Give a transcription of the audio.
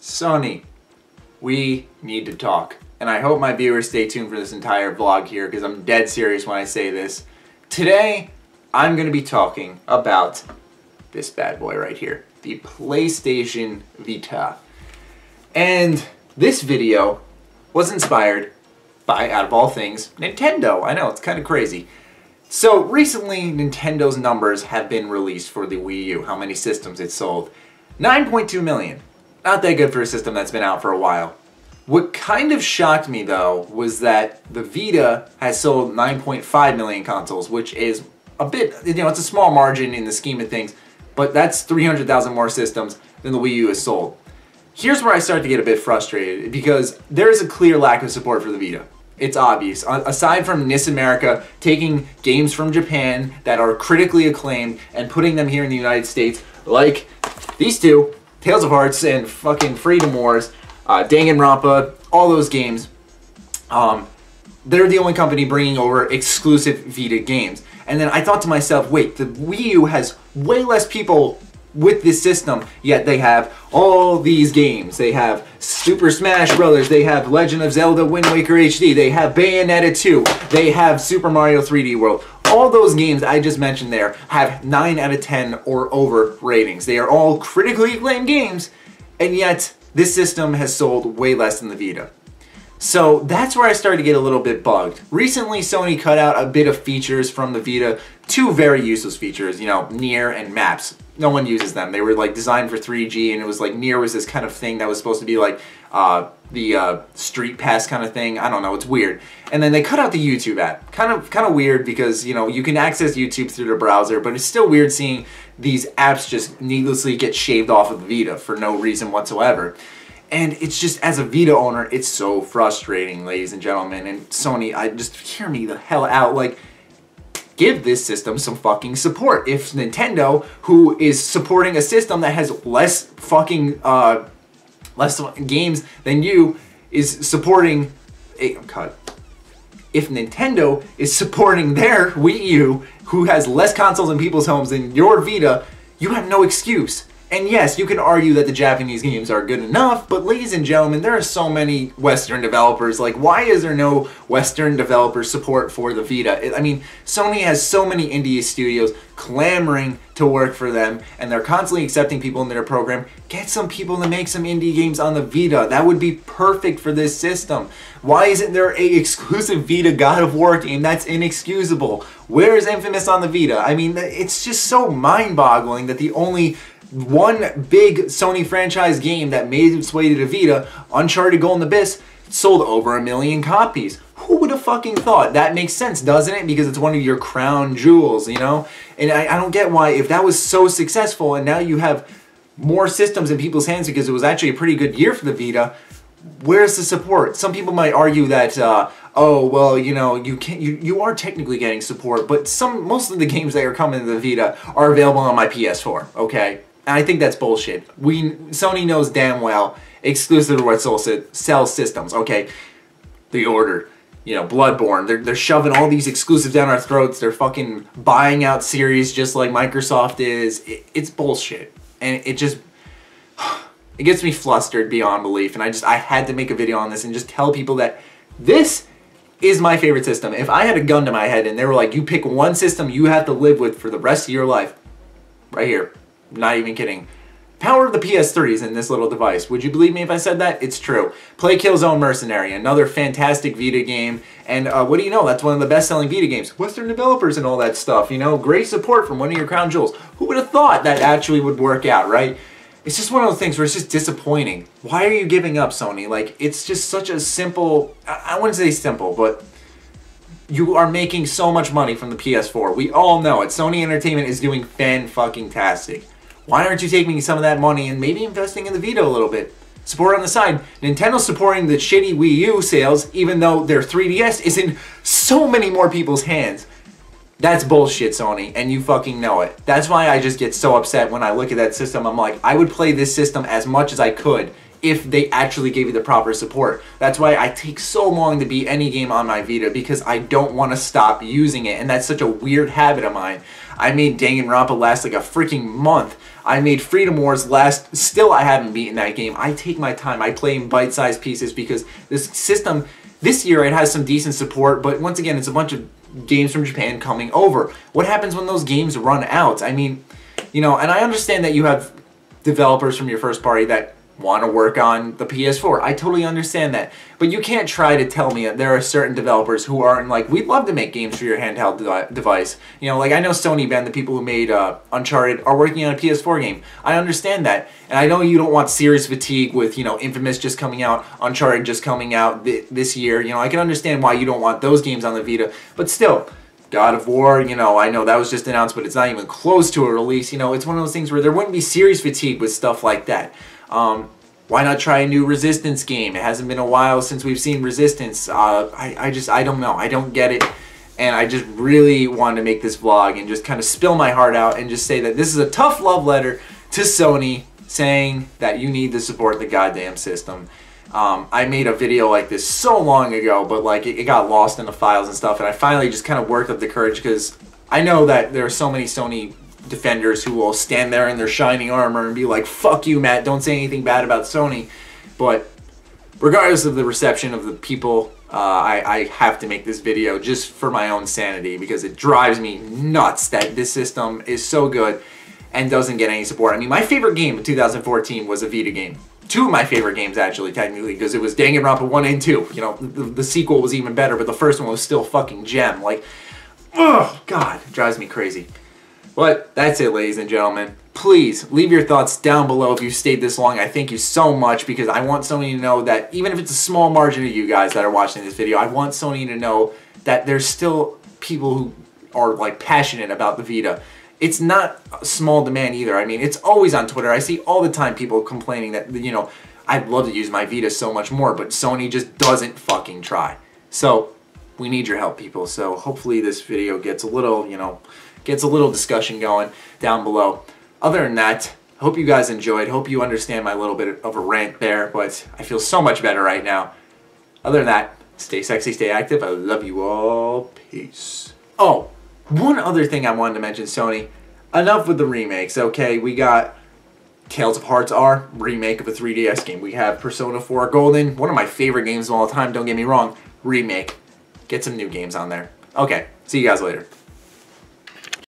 Sony, we need to talk. And I hope my viewers stay tuned for this entire vlog here because I'm dead serious when I say this. Today, I'm going to be talking about this bad boy right here, the PlayStation Vita. And this video was inspired by, out of all things, Nintendo. I know, it's kind of crazy. So recently, Nintendo's numbers have been released for the Wii U, how many systems it sold. 9.2 million. Not that good for a system that's been out for a while. What kind of shocked me though was that the Vita has sold 9.5 million consoles, which is a bit, it's a small margin in the scheme of things, but that's 300,000 more systems than the Wii U has sold. Here's where I start to get a bit frustrated because there is a clear lack of support for the Vita. It's obvious. Aside from NIS America taking games from Japan that are critically acclaimed and putting them here in the United States, like these two, Tales of Hearts and fucking Freedom Wars, Danganronpa, all those games, they're the only company bringing over exclusive Vita games. And then I thought to myself, wait, the Wii U has way less people with this system, yet they have all these games. They have Super Smash Brothers, they have Legend of Zelda Wind Waker HD, they have Bayonetta 2, they have Super Mario 3D World. All those games I just mentioned there have 9 out of 10 or over ratings. They are all critically acclaimed games, and yet this system has sold way less than the Vita. So that's where I started to get a little bit bugged. Recently, Sony cut out a bit of features from the Vita, two very useless features, Near and Maps. No one uses them. They were like designed for 3G, and it was like Near was this kind of thing that was supposed to be like the Street Pass kind of thing. I don't know, it's weird. And then they cut out the YouTube app. Kind of weird because, you can access YouTube through the browser, but it's still weird seeing these apps just needlessly get shaved off of the Vita for no reason whatsoever. And it's just, as a Vita owner, it's so frustrating, ladies and gentlemen. And Sony, just hear me the hell out. Like, give this system some fucking support. If Nintendo, who is supporting a system that has less fucking, less games than you, is supporting if Nintendo is supporting their Wii U, who has less consoles in people's homes than your Vita, you have no excuse. And yes, you can argue that the Japanese games are good enough, but ladies and gentlemen, there are so many Western developers. Like, why is there no Western developer support for the Vita? I mean, Sony has so many indie studios clamoring to work for them, and they're constantly accepting people in their program. Get some people to make some indie games on the Vita. That would be perfect for this system. Why isn't there a exclusive Vita God of War game? That's inexcusable. Where is Infamous on the Vita? I mean, it's just so mind-boggling that the only one big Sony franchise game that made its way to the Vita, Uncharted Golden Abyss, sold over 1 million copies. Who would have fucking thought? That makes sense, doesn't it? Because it's one of your crown jewels, And I don't get why, if that was so successful and now you have more systems in people's hands because it was actually a pretty good year for the Vita, where's the support? Some people might argue that, oh, well, you are technically getting support, but most of the games that are coming to the Vita are available on my PS4, okay? And I think that's bullshit. Sony knows damn well exclusive to what sells systems, okay? The Order, Bloodborne, they're shoving all these exclusives down our throats. They're fucking buying out series just like Microsoft is. It's bullshit. And it just, it gets me flustered beyond belief. And I had to make a video on this and just tell people that this is my favorite system. If I had a gun to my head and they were like, you pick one system you have to live with for the rest of your life, right here. Not even kidding. Power of the PS3 is in this little device. Would you believe me if I said that? It's true. Play Killzone Mercenary, another fantastic Vita game. And what do you know? That's one of the best-selling Vita games. Western developers and all that stuff, Great support from one of your crown jewels. Who would have thought that actually would work out, right? It's just one of those things where it's just disappointing. Why are you giving up, Sony? Like, it's just such a simple... I wouldn't say simple, but... you are making so much money from the PS4. We all know it. Sony Entertainment is doing fan-fucking-tastic. Why aren't you taking some of that money and maybe investing in the Vita a little bit? Support on the side. Nintendo's supporting the shitty Wii U sales, even though their 3DS is in so many more people's hands. That's bullshit, Sony, and you fucking know it. That's why I just get so upset when I look at that system. I'm like, I would play this system as much as I could if they actually gave you the proper support. That's why I take so long to beat any game on my Vita, because I don't want to stop using it, and that's such a weird habit of mine. I made Danganronpa last like a freaking month. I made Freedom Wars last. Still, I haven't beaten that game. I take my time. I play in bite-sized pieces because this system, this year, it has some decent support. But once again, it's a bunch of games from Japan coming over. What happens when those games run out? I mean, you know, and I understand that you have developers from your first party that want to work on the PS4. I totally understand that. But you can't try to tell me that there are certain developers who aren't like, we'd love to make games for your handheld device. You know, like I know Sony, Ben, the people who made Uncharted, are working on a PS4 game. I understand that. And I know you don't want serious fatigue with, you know, Infamous just coming out, Uncharted just coming out this year. You know, I can understand why you don't want those games on the Vita. But still, God of War, you know, I know that was just announced, but it's not even close to a release. You know, it's one of those things where there wouldn't be serious fatigue with stuff like that. Why not try a new Resistance game? It hasn't been a while since we've seen Resistance. I don't know. I don't get it. And I just really wanted to make this vlog and just kind of spill my heart out and just say that this is a tough love letter to Sony saying that you need to support the goddamn system. I made a video like this so long ago, but like it got lost in the files and stuff, and I finally just kind of worked up the courage because I know that there are so many Sony defenders who will stand there in their shining armor and be like, fuck you, Matt, don't say anything bad about Sony. But regardless of the reception of the people, I have to make this video just for my own sanity because it drives me nuts that this system is so good and doesn't get any support. I mean, my favorite game in 2014 was a Vita game. Two of my favorite games, actually, technically, because it was Danganronpa 1 and 2. You know, the sequel was even better, but the first one was still fucking gem. Like, oh, God, it drives me crazy. But that's it, ladies and gentlemen. Please leave your thoughts down below if you stayed this long. I thank you so much because I want Sony to know that even if it's a small margin of you guys that are watching this video, I want Sony to know that there's still people who are like passionate about the Vita. It's not a small demand either. I mean, it's always on Twitter. I see all the time people complaining that, you know, I'd love to use my Vita so much more, but Sony just doesn't fucking try. So we need your help, people. So hopefully this video gets a little, you know, gets a little discussion going down below. Other than that, hope you guys enjoyed. Hope you understand my little bit of a rant there, but I feel so much better right now. Other than that, stay sexy, stay active. I love you all. Peace. Oh, one other thing I wanted to mention, Sony. Enough with the remakes, okay? We got Tales of Hearts R, remake of a 3DS game. We have Persona 4 Golden, one of my favorite games of all time, don't get me wrong. Remake. Get some new games on there. Okay, see you guys later.